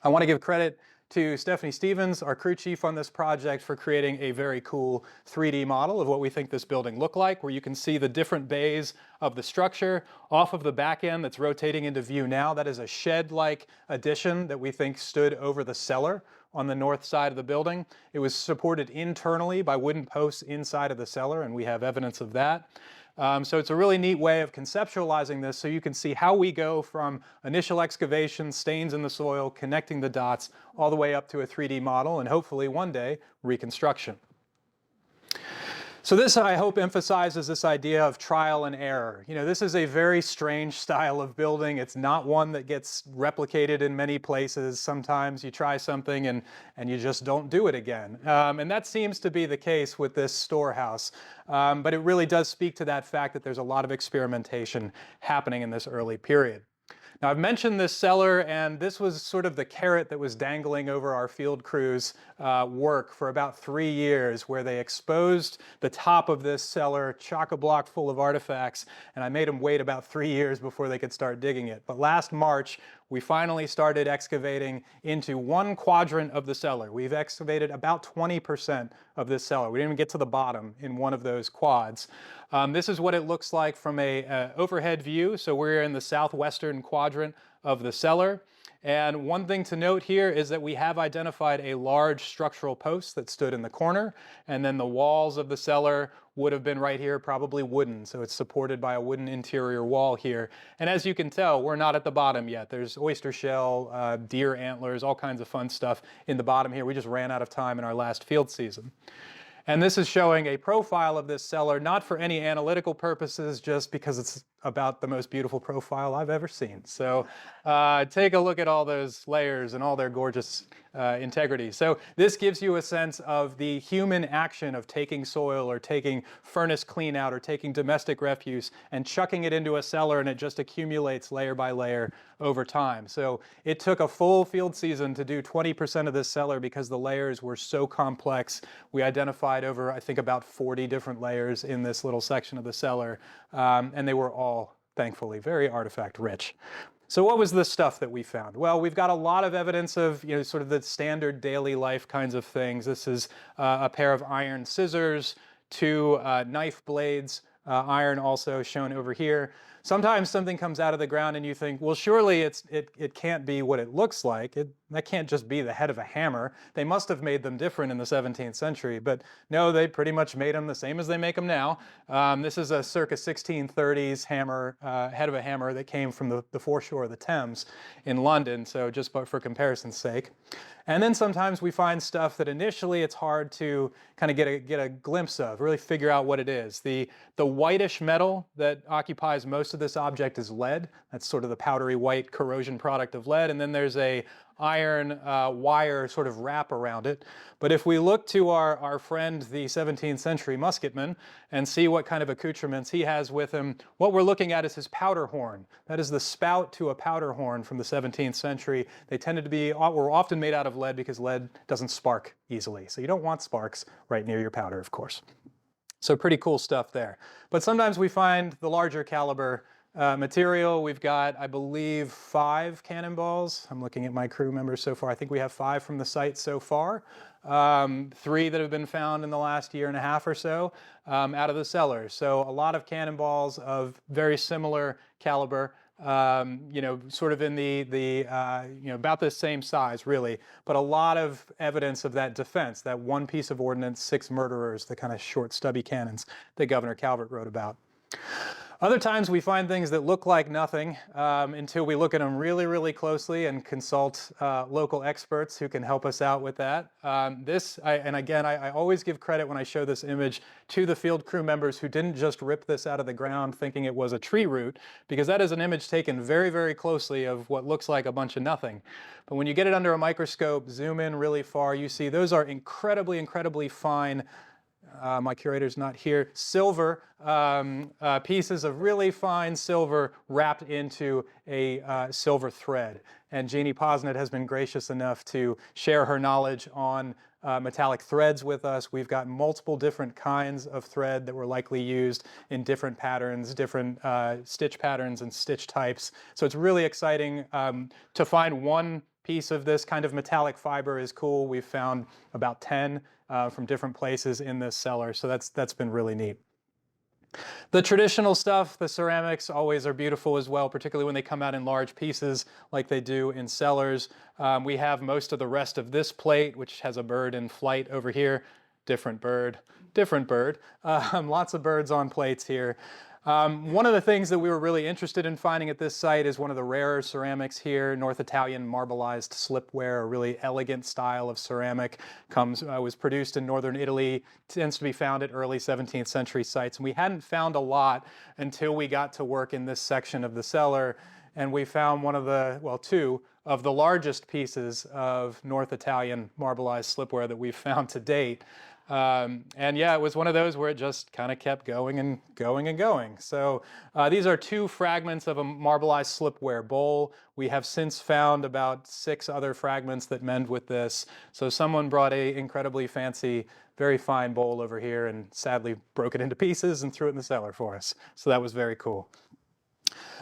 D: I want to give credit to Stephanie Stevens, our crew chief on this project, for creating a very cool 3D model of what we think this building looked like, where you can see the different bays of the structure. Off of the back end that's rotating into view now, that is a shed-like addition that we think stood over the cellar on the north side of the building. It was supported internally by wooden posts inside of the cellar, and we have evidence of that. So it's a really neat way of conceptualizing this so you can see how we go from initial excavation, stains in the soil, connecting the dots, all the way up to a 3D model and hopefully one day reconstruction. So this, I hope, emphasizes this idea of trial and error. You know, this is a very strange style of building. It's not one that gets replicated in many places. Sometimes you try something and you just don't do it again. And that seems to be the case with this storehouse. But it really does speak to that fact that there's a lot of experimentation happening in this early period. Now, I've mentioned this cellar, and this was sort of the carrot that was dangling over our field crews' work for about 3 years, where they exposed the top of this cellar chock-a-block full of artifacts, and I made them wait about 3 years before they could start digging it. But last March, we finally started excavating into one quadrant of the cellar. We've excavated about 20% of this cellar. We didn't even get to the bottom in one of those quads. This is what it looks like from a overhead view. So we're in the southwestern quadrant of the cellar. And one thing to note here is that we have identified a large structural post that stood in the corner, and then the walls of the cellar would have been right here, probably wooden, so it's supported by a wooden interior wall here. And as you can tell, we're not at the bottom yet. There's oyster shell, deer antlers, all kinds of fun stuff in the bottom here. We just ran out of time in our last field season. And this is showing a profile of this cellar, not for any analytical purposes, just because it's about the most beautiful profile I've ever seen. So take a look at all those layers and all their gorgeous integrity. So this gives you a sense of the human action of taking soil or taking furnace clean out or taking domestic refuse and chucking it into a cellar, and it just accumulates layer by layer over time. So it took a full field season to do 20% of this cellar because the layers were so complex. We identified over, I think, about 40 different layers in this little section of the cellar, and they were all, thankfully, very artifact rich. So what was the stuff that we found? Well, we've got a lot of evidence of, sort of the standard daily life kinds of things. This is a pair of iron scissors, 2 knife blades, iron also shown over here. Sometimes something comes out of the ground and you think, well, surely it can't be what it looks like. That can't just be the head of a hammer. They must have made them different in the 17th century. But no, they pretty much made them the same as they make them now. This is a circa 1630s hammer, head of a hammer that came from the foreshore of the Thames in London, so just for comparison's sake. And then sometimes we find stuff that initially it's hard to kind of get a glimpse of, really figure out what it is. The whitish metal that occupies most of this object is lead. That's sort of the powdery white corrosion product of lead. And then there's a iron wire sort of wrap around it. But if we look to our friend, the 17th century musketman, and see what kind of accoutrements he has with him, what we're looking at is his powder horn. That is the spout to a powder horn from the 17th century. They tended to be, were often made out of lead because lead doesn't spark easily. So you don't want sparks right near your powder, of course. So pretty cool stuff there. But sometimes we find the larger caliber material. We've got, I believe, 5 cannonballs. I'm looking at my crew members so far. I think we have 5 from the site so far. 3 that have been found in the last year and a half or so out of the cellar. So a lot of cannonballs of very similar caliber, sort of in the about the same size, really. But a lot of evidence of that defense, that one piece of ordnance, 6 murderers, the kind of short, stubby cannons that Governor Calvert wrote about. Other times we find things that look like nothing until we look at them really, really closely and consult local experts who can help us out with that. I always give credit when I show this image to the field crew members who didn't just rip this out of the ground thinking it was a tree root, because that is an image taken very, very closely of what looks like a bunch of nothing. But when you get it under a microscope, zoom in really far, you see those are incredibly, incredibly fine, my curator's not here, silver, pieces of really fine silver wrapped into a silver thread. And Jeannie Posnett has been gracious enough to share her knowledge on metallic threads with us. We've got multiple different kinds of thread that were likely used in different patterns, different stitch patterns and stitch types. So it's really exciting to find one piece of this kind of metallic fiber is cool. We've found about 10 from different places in this cellar, so that's been really neat. The traditional stuff, the ceramics, always are beautiful as well, particularly when they come out in large pieces like they do in cellars. We have most of the rest of this plate, which has a bird in flight over here. different bird. Lots of birds on plates here. One of the things that we were really interested in finding at this site is one of the rarer ceramics here, North Italian marbleized slipware, a really elegant style of ceramic, was produced in northern Italy, tends to be found at early 17th century sites. And we hadn't found a lot until we got to work in this section of the cellar, and we found two of the largest pieces of North Italian marbleized slipware that we've found to date. And yeah, it was one of those where it just kind of kept going and going and going. So these are two fragments of a marbleized slipware bowl. We have since found about 6 other fragments that mend with this. So someone brought a incredibly fancy, very fine bowl over here and sadly broke it into pieces and threw it in the cellar for us. So that was very cool.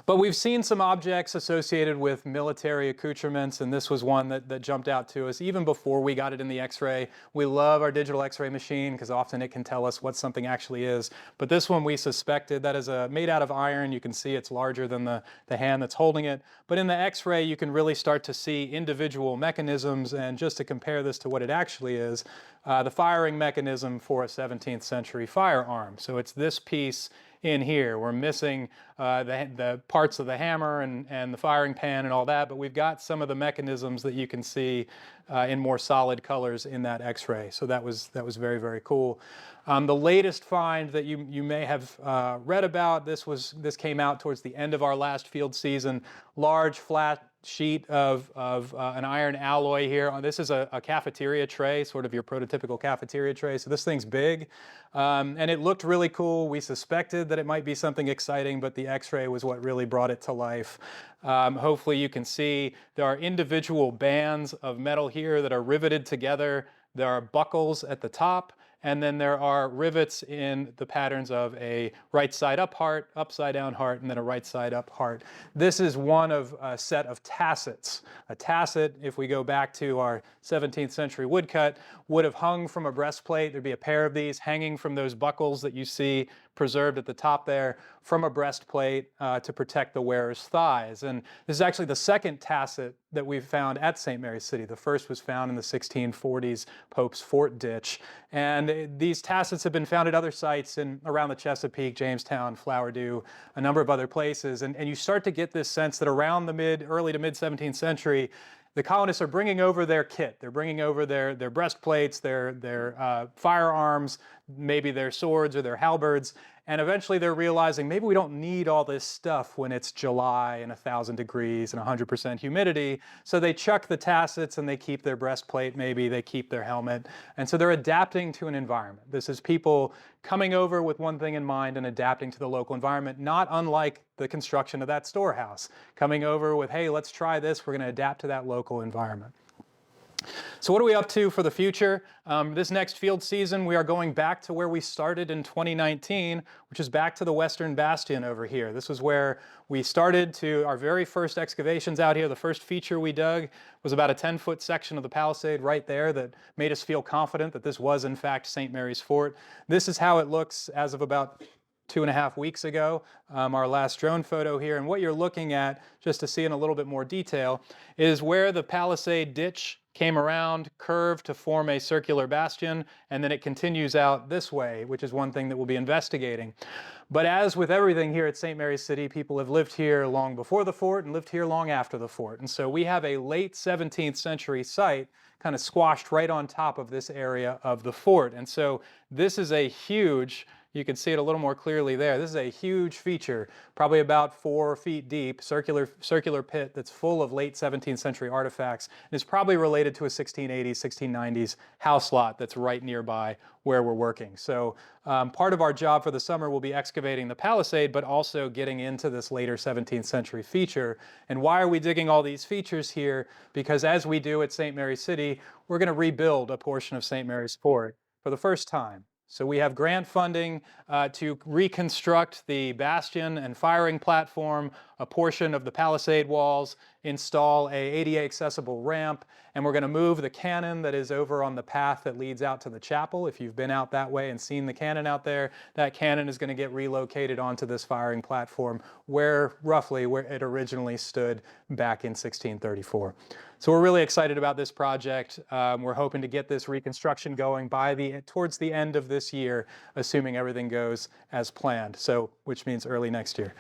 D: But we've seen some objects associated with military accoutrements, and this was one that jumped out to us even before we got it in the X-ray. We love our digital X-ray machine because often it can tell us what something actually is. But this one we suspected that is made out of iron. You can see it's larger than the hand that's holding it. But in the X-ray, you can really start to see individual mechanisms. And just to compare this to what it actually is, the firing mechanism for a 17th century firearm. So it's this piece in here. We're missing the parts of the hammer and the firing pan and all that, but we've got some of the mechanisms that you can see in more solid colors in that X-ray. So that was very, very cool. The latest find that you may have read about, this came out towards the end of our last field season. Large flat sheet of an iron alloy here. This is a cafeteria tray, sort of your prototypical cafeteria tray. So this thing's big, and it looked really cool. We suspected that it might be something exciting, but the X-ray was what really brought it to life. Hopefully you can see there are individual bands of metal here that are riveted together. There are buckles at the top, and then there are rivets in the patterns of a right side up heart, upside down heart, and then a right side up heart. This is one of a set of tassets. A tasset, if we go back to our 17th century woodcut, would have hung from a breastplate. There'd be a pair of these hanging from those buckles that you see preserved at the top there from a breastplate to protect the wearer's thighs. And this is actually the second tasset that we've found at St. Mary's City. The first was found in the 1640s Pope's Fort ditch. And these tassets have been found at other sites around the Chesapeake, Jamestown, Flowerdew, a number of other places. And you start to get this sense that around the early to mid 17th century, the colonists are bringing over their kit. They're bringing over their breastplates, their firearms, maybe their swords or their halberds, and eventually they're realizing maybe we don't need all this stuff when it's July and 1,000 degrees and 100% humidity. So they chuck the tassets and they keep their breastplate, maybe they keep their helmet. And so they're adapting to an environment. This is people coming over with one thing in mind and adapting to the local environment, not unlike the construction of that storehouse. Coming over with, hey, let's try this. We're going to adapt to that local environment. So what are we up to for the future? This next field season, we are going back to where we started in 2019, which is back to the Western Bastion over here. This was where we started to our very first excavations out here. The first feature we dug was about a 10-foot section of the palisade right there that made us feel confident that this was, in fact, St. Mary's Fort. This is how it looks as of about 2.5 weeks ago, our last drone photo here. And what you're looking at, just to see in a little bit more detail, is where the palisade ditch came around, curved to form a circular bastion, and then it continues out this way, which is one thing that we'll be investigating. But as with everything here at St. Mary's City, people have lived here long before the fort and lived here long after the fort. And so we have a late 17th century site kind of squashed right on top of this area of the fort. And so this is a huge, you can see it a little more clearly there. This is a huge feature, probably about 4 feet deep, circular pit that's full of late 17th century artifacts. And it's probably related to a 1680s, 1690s house lot that's right nearby where we're working. So part of our job for the summer will be excavating the palisade, but also getting into this later 17th century feature. And why are we digging all these features here? Because as we do at St. Mary's City, we're going to rebuild a portion of St. Mary's Fort for the first time. So we have grant funding to reconstruct the bastion and firing platform a portion of the palisade walls, install a ADA accessible ramp, and we're going to move the cannon that is over on the path that leads out to the chapel. If you've been out that way and seen the cannon out there, that cannon is going to get relocated onto this firing platform roughly where it originally stood back in 1634. So we're really excited about this project. We're hoping to get this reconstruction going towards the end of this year, assuming everything goes as planned, so which means early next year.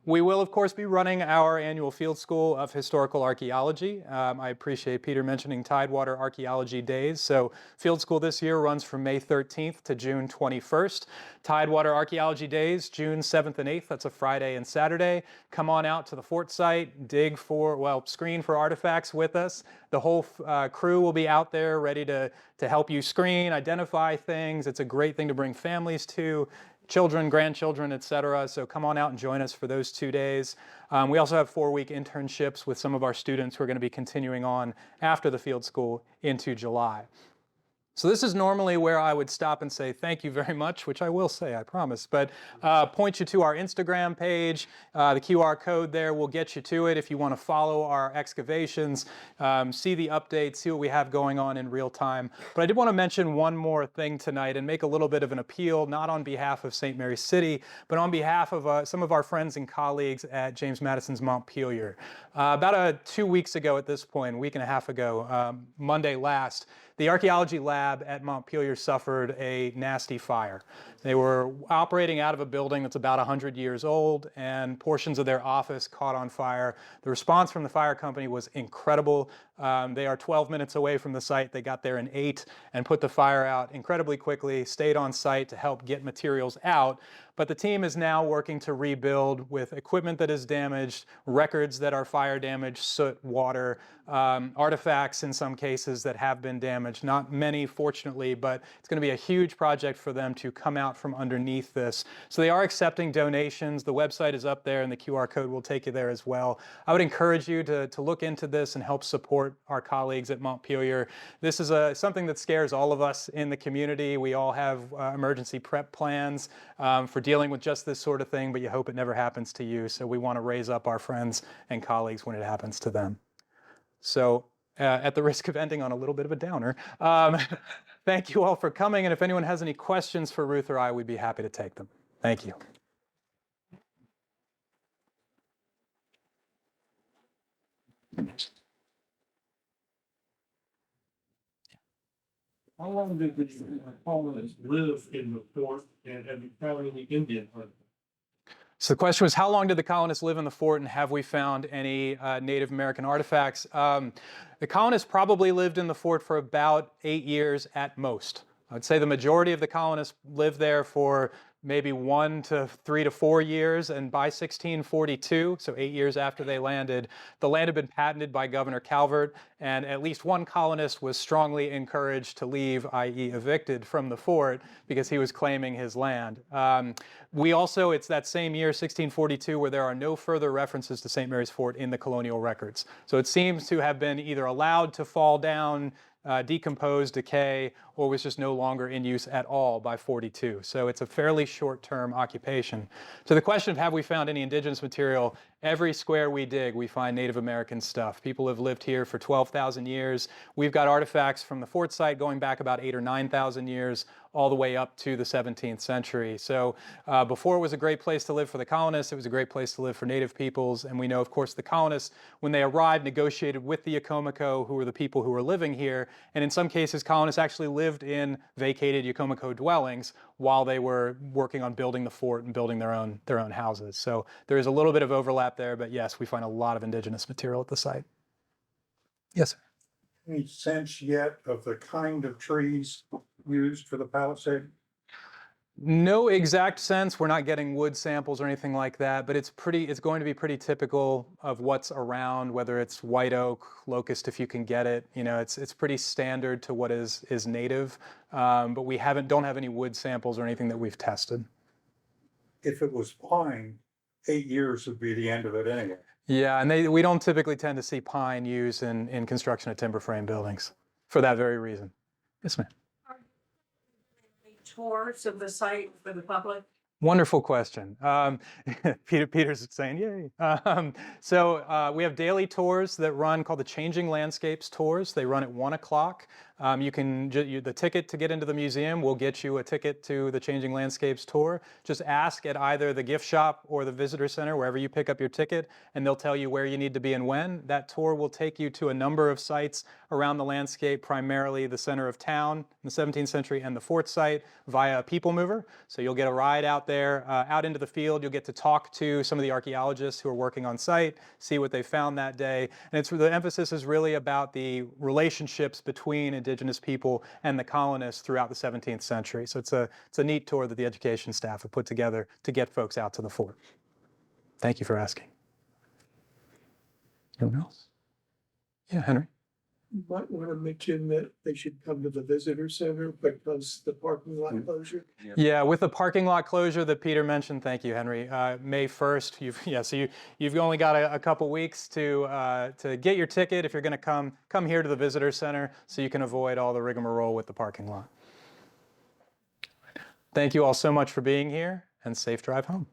D: We will, of course, be running our annual Field School of Historical Archaeology. I appreciate Peter mentioning Tidewater Archaeology Days. So Field School this year runs from May 13th to June 21st. Tidewater Archaeology Days, June 7th and 8th. That's a Friday and Saturday. Come on out to the fort site, screen for artifacts with us. The whole crew will be out there ready to help you screen, identify things. It's a great thing to bring families to. Children, grandchildren, etc. So come on out and join us for those 2 days. We also have 4-week internships with some of our students who are going to be continuing on after the field school into July. So this is normally where I would stop and say thank you very much, which I will say, I promise, but point you to our Instagram page. The QR code there will get you to it if you want to follow our excavations, see the updates, see what we have going on in real time. But I did want to mention one more thing tonight and make a little bit of an appeal, not on behalf of St. Mary's City, but on behalf of some of our friends and colleagues at James Madison's Montpelier. About 2 weeks ago at this point, a week and a half ago, Monday last, the archaeology lab at Montpelier suffered a nasty fire. They were operating out of a building that's about 100 years old, and portions of their office caught on fire. The response from the fire company was incredible. They are 12 minutes away from the site. They got there in 8 and put the fire out incredibly quickly, stayed on site to help get materials out. But the team is now working to rebuild with equipment that is damaged, records that are fire damaged, soot, water, artifacts in some cases that have been damaged. Not many, fortunately, but it's going to be a huge project for them to come out from underneath this. So they are accepting donations. The website is up there and the QR code will take you there as well. I would encourage you to look into this and help support our colleagues at Montpelier. This is something that scares all of us in the community. We all have emergency prep plans for dealing with just this sort of thing, but you hope it never happens to you. So we want to raise up our friends and colleagues when it happens to them. So at the risk of ending on a little bit of a downer, thank you all for coming. And if anyone has any questions for Ruth or I, we'd be happy to take them. Thank you.
E: How long did the colonists live in the fort, and have you found any Indian hunting?
D: So the question was, how long did the colonists live in the fort, and have we found any Native American artifacts? The colonists probably lived in the fort for about 8 years at most. I would say the majority of the colonists lived there for maybe 1 to 3 to 4 years, and by 1642, so 8 years after they landed, the land had been patented by Governor Calvert, and at least one colonist was strongly encouraged to leave, i.e. evicted from the fort, because he was claiming his land. It's that same year, 1642, where there are no further references to St. Mary's Fort in the colonial records. So it seems to have been either allowed to fall down, decompose, decay, or was just no longer in use at all by 42. So it's a fairly short-term occupation. To the question of have we found any indigenous material, every square we dig, we find Native American stuff. People have lived here for 12,000 years. We've got artifacts from the fort site going back about 8,000 or 9,000 years, all the way up to the 17th century. So before it was a great place to live for the colonists, it was a great place to live for Native peoples. And we know, of course, the colonists, when they arrived, negotiated with the Yakomiko, who were the people who were living here. And in some cases, colonists actually lived in vacated Yakomiko dwellings while they were working on building the fort and building their own houses. So there is a little bit of overlap there, but yes, we find a lot of indigenous material at the site. Yes, sir.
F: Any sense yet of the kind of trees used for the palisade?
D: No exact sense. We're not getting wood samples or anything like that, but it's going to be pretty typical of what's around, whether it's white oak, locust if you can get it. You know, it's pretty standard to what is native, but we don't have any wood samples or anything that we've tested.
F: If it was pine, 8 years would be the end of it anyway.
D: Yeah, and we don't typically tend to see pine used in construction of timber frame buildings for that very reason. Yes, ma'am.
G: Tours of the site for the public?
D: Wonderful question. Peter's saying, yay. We have daily tours that run called the Changing Landscapes Tours. They run at 1 o'clock. The ticket to get into the museum will get you a ticket to the Changing Landscapes Tour. Just ask at either the gift shop or the visitor center, wherever you pick up your ticket, and they'll tell you where you need to be and when. That tour will take you to a number of sites around the landscape, primarily the center of town in the 17th century and the fort site via a people mover. So you'll get a ride out there, out into the field. You'll get to talk to some of the archaeologists who are working on site, see what they found that day. And the emphasis is really about the relationships between indigenous people and the colonists throughout the 17th century. So it's a neat tour that the education staff have put together to get folks out to the fort. Thank you for asking. Anyone else? Yeah, Henry.
E: You might want to mention that they should come to the visitor center because the parking lot closure.
D: Yeah, with the parking lot closure that Peter mentioned, thank you, Henry. May 1st, you've only got a couple weeks to get your ticket if you're going to come here to the visitor center, so you can avoid all the rigmarole with the parking lot. Thank you all so much for being here, and safe drive home.